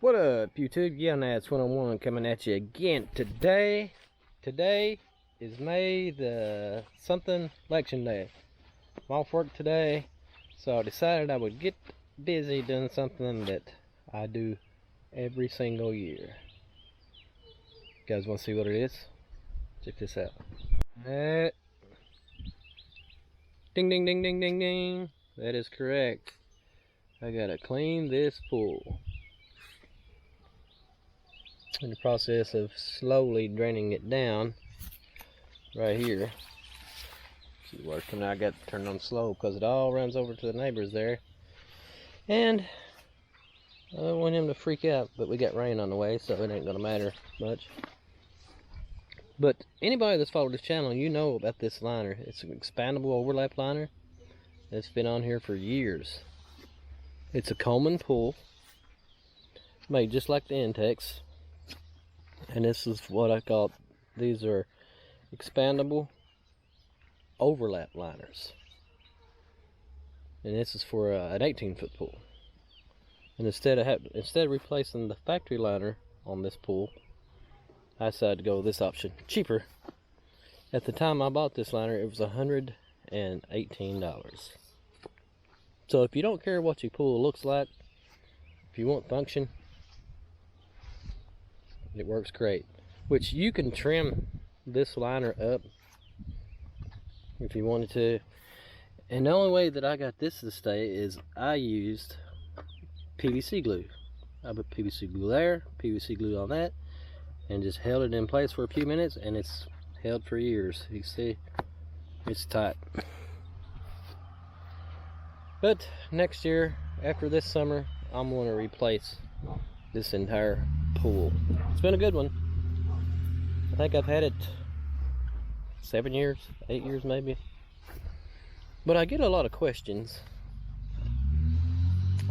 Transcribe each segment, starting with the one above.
What up, YouTube? Yeah, Nats 101 coming at you again today. Today is May the something election day. I'm off work today, so I decided I would get busy doing something that I do every single year. You guys want to see what it is? Check this out. Ding ding ding ding ding ding. That is correct. I gotta clean this pool. In the process of slowly draining it down right here. See, working. I got to turn on slow because it all runs over to the neighbors there, and I don't want him to freak out, but we got rain on the way, so it ain't gonna matter much. But anybody that's followed this channel, you know about this liner. It's an expandable overlap liner. It's been on here for years. It's a Coleman pool, made just like the intex. And this is what I call, these are expandable overlap liners. And this is for an 18-foot pool. And instead of replacing the factory liner on this pool, I decided to go with this option, cheaper. At the time I bought this liner, it was $118. So if you don't care what your pool looks like, if you want function, it works great. Which you can trim this liner up if you wanted to. And the only way that I got this to stay is I used PVC glue. I put PVC glue there, PVC glue on that, and just held it in place for a few minutes, and it's held for years. You see, it's tight. But next year, after this summer, I'm going to replace this entire pool. It's been a good one. I think I've had it 7 years, 8 years maybe. But I get a lot of questions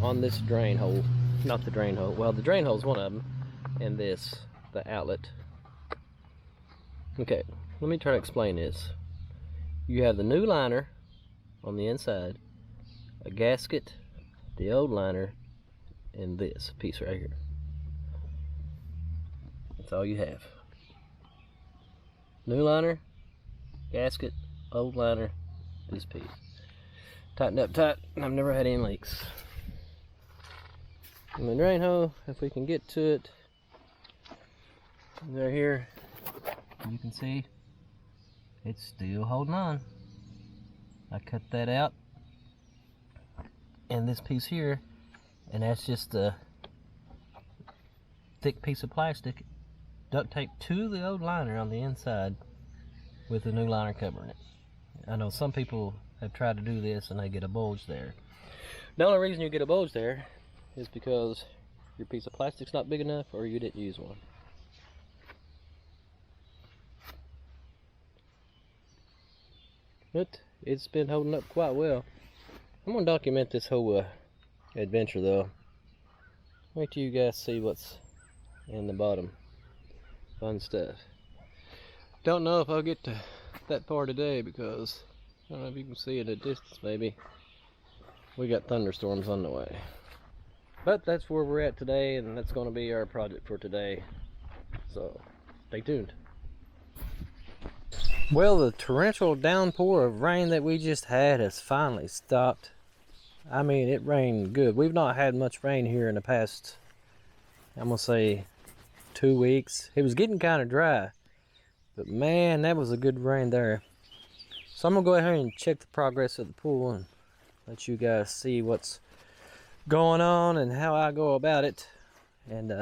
on this drain hole. Not the drain hole. Well, the drain hole is one of them. And this, the outlet. Okay, let me try to explain this. You have the new liner on the inside, a gasket, the old liner, and this piece right here. That's all you have. New liner, gasket, old liner, this piece. Tightened up tight, and I've never had any leaks. And the drain hole, if we can get to it, right here, you can see it's still holding on. I cut that out, and this piece here, and that's just a thick piece of plastic duct tape to the old liner on the inside with the new liner covering it. I know some people have tried to do this and they get a bulge there. The only reason you get a bulge there is because your piece of plastic's not big enough or you didn't use one. But it's been holding up quite well. I'm going to document this whole adventure though. Wait till you guys see what's in the bottom. Fun stuff. Don't know if I'll get to that far today because I don't know if you can see it at a distance maybe. We got thunderstorms on the way. But that's where we're at today, and that's going to be our project for today. So stay tuned. Well, the torrential downpour of rain that we just had has finally stopped. I mean, it rained good. We've not had much rain here in the past, I'm going to say, 2 weeks. It was getting kind of dry, but man, that was a good rain there. So I'm gonna go ahead and check the progress of the pool and let you guys see what's going on and how I go about it. And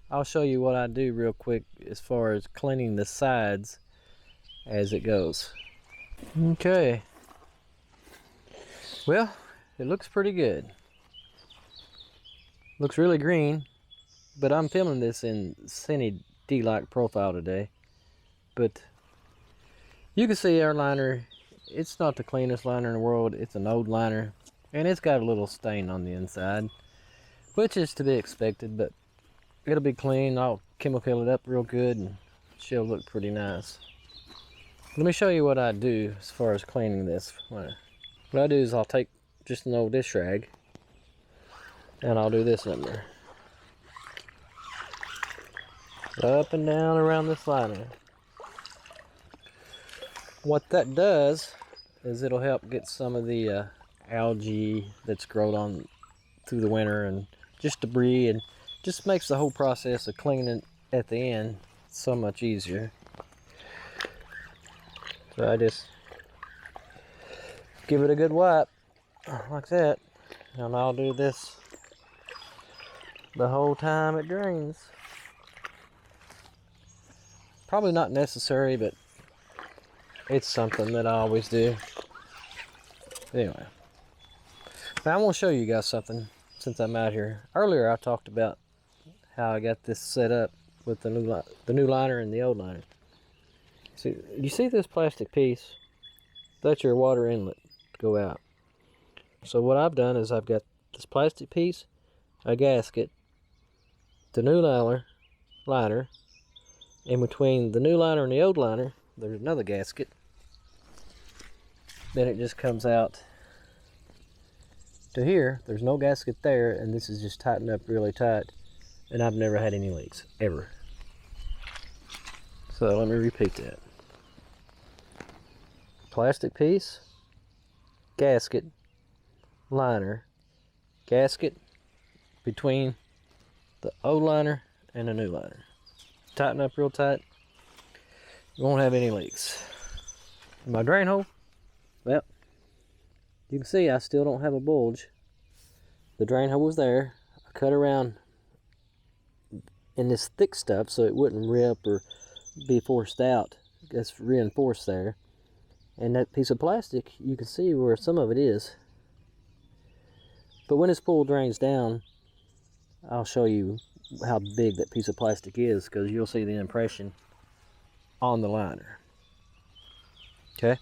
I'll show you what I do real quick as far as cleaning the sides as it goes. Okay, well, it looks pretty good. Looks really green. But I'm filming this in Cine D-like profile today. But you can see our liner, it's not the cleanest liner in the world. It's an old liner. And it's got a little stain on the inside, which is to be expected, but it'll be clean. I'll chemical it up real good and she'll look pretty nice. Let me show you what I do as far as cleaning this. What I do is I'll take just an old dish rag and I'll do this under. up and down around this liner. What that does is it'll help get some of the algae that's grown on through the winter and just debris, and just makes the whole process of cleaning at the end so much easier. So I just give it a good wipe like that, and I'll do this the whole time it drains. Probably not necessary, but it's something that I always do. Anyway, now I want to show you guys something since I'm out here. Earlier I talked about how I got this set up with the new liner and the old liner. See, you see this plastic piece? That's your water inlet to go out. So what I've done is I've got this plastic piece, a gasket, the new liner, in between the new liner and the old liner, there's another gasket. Then it just comes out to here. There's no gasket there, and this is just tightened up really tight, and I've never had any leaks, ever. So let me repeat that. Plastic piece, gasket, liner, gasket between the old liner and the new liner. Tighten up real tight. You won't have any leaks. My drain hole, well, you can see I still don't have a bulge. The drain hole was there. I cut around in this thick stuff so it wouldn't rip or be forced out. It's reinforced there. And that piece of plastic, you can see where some of it is. But when this pool drains down, I'll show you how big that piece of plastic is, because you'll see the impression on the liner. Okay,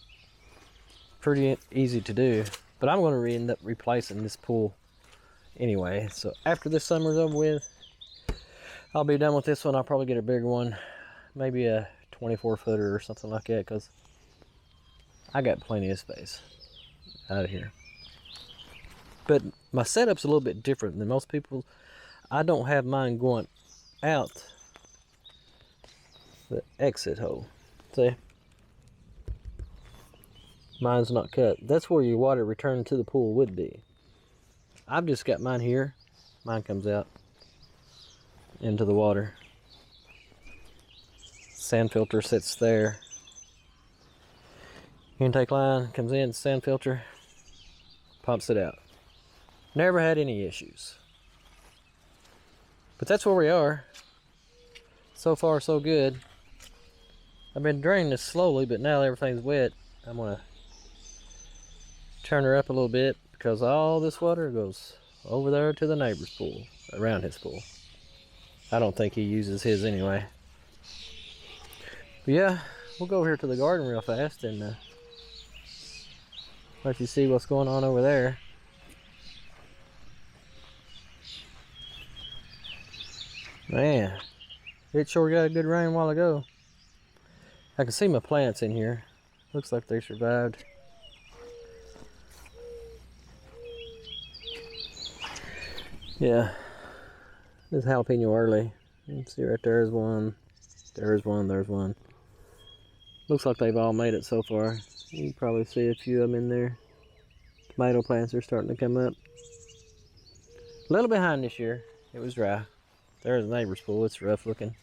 pretty easy to do, but I'm going to end up replacing this pool anyway. So after this summer's over with, I'll be done with this one. I'll probably get a bigger one, maybe a 24-footer or something like that, because I got plenty of space out of here. But my setup's a little bit different than most people. I don't have mine going out the exit hole. See? Mine's not cut. That's where your water return to the pool would be. I've just got mine here. Mine comes out into the water. Sand filter sits there. Intake line comes in, sand filter, pumps it out. Never had any issues. But that's where we are. So far, so good. I've been draining this slowly, but now everything's wet. I'm gonna turn her up a little bit, because all this water goes over there to the neighbor's pool, around his pool. I don't think he uses his anyway. But yeah, we'll go over here to the garden real fast and let you see what's going on over there. Man, it sure got a good rain a while ago. I can see my plants in here. Looks like they survived. Yeah, this jalapeno early. You can see right there's one, there's one, there's one. Looks like they've all made it so far. You can probably see a few of them in there. Tomato plants are starting to come up. A little behind this year. It was dry. There's the neighbor's pool. It's rough looking.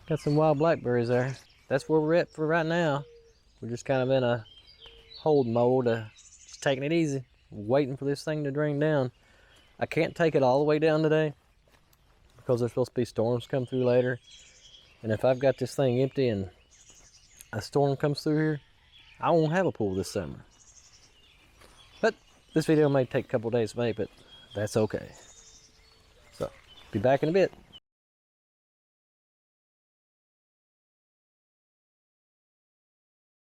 Got some wild blackberries there. That's where we're at for right now. We're just kind of in a hold mode, just taking it easy, waiting for this thing to drain down. I can't take it all the way down today because there's supposed to be storms come through later. And if I've got this thing empty and a storm comes through here, I won't have a pool this summer. But this video may take a couple days to make, but that's okay. So, be back in a bit.